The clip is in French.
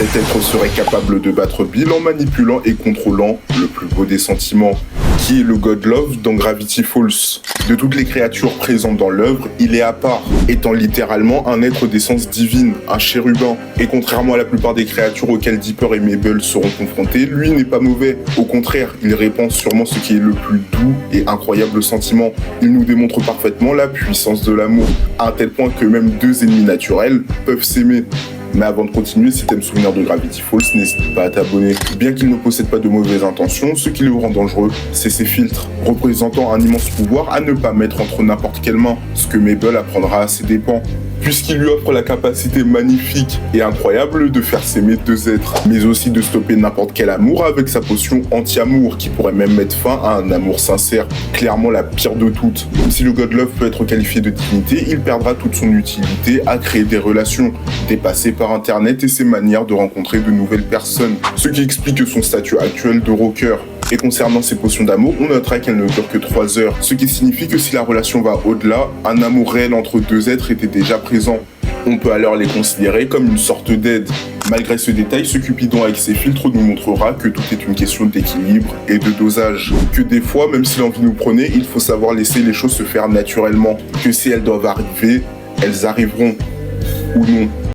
Cet être serait capable de battre Bill en manipulant et contrôlant le plus beau des sentiments, qui est le God Love dans Gravity Falls. De toutes les créatures présentes dans l'œuvre, il est à part, étant littéralement un être d'essence divine, un chérubin. Et contrairement à la plupart des créatures auxquelles Dipper et Mabel seront confrontés, lui n'est pas mauvais. Au contraire, il répand sûrement ce qui est le plus doux et incroyable sentiment. Il nous démontre parfaitement la puissance de l'amour, à un tel point que même deux ennemis naturels peuvent s'aimer. Mais avant de continuer, si t'aimes souvenir de Gravity Falls, n'hésite pas à t'abonner. Bien qu'il ne possède pas de mauvaises intentions, ce qui le rend dangereux, c'est ses filtres, représentant un immense pouvoir à ne pas mettre entre n'importe quelle main, ce que Mabel apprendra à ses dépens, puisqu'il lui offre la capacité magnifique et incroyable de faire s'aimer deux êtres, mais aussi de stopper n'importe quel amour avec sa potion anti-amour, qui pourrait même mettre fin à un amour sincère, clairement la pire de toutes. Si le God Love peut être qualifié de divinité, il perdra toute son utilité à créer des relations, dépassées par internet et ses manières de rencontrer de nouvelles personnes, ce qui explique son statut actuel de rocker. Et concernant ces potions d'amour, on notera qu'elles ne durent que 3 heures, ce qui signifie que si la relation va au-delà, un amour réel entre deux êtres était déjà présent. On peut alors les considérer comme une sorte d'aide. Malgré ce détail, ce Cupidon avec ses filtres nous montrera que tout est une question d'équilibre et de dosage. Que des fois, même si l'envie nous prenait, il faut savoir laisser les choses se faire naturellement. Que si elles doivent arriver, elles arriveront. Ou non.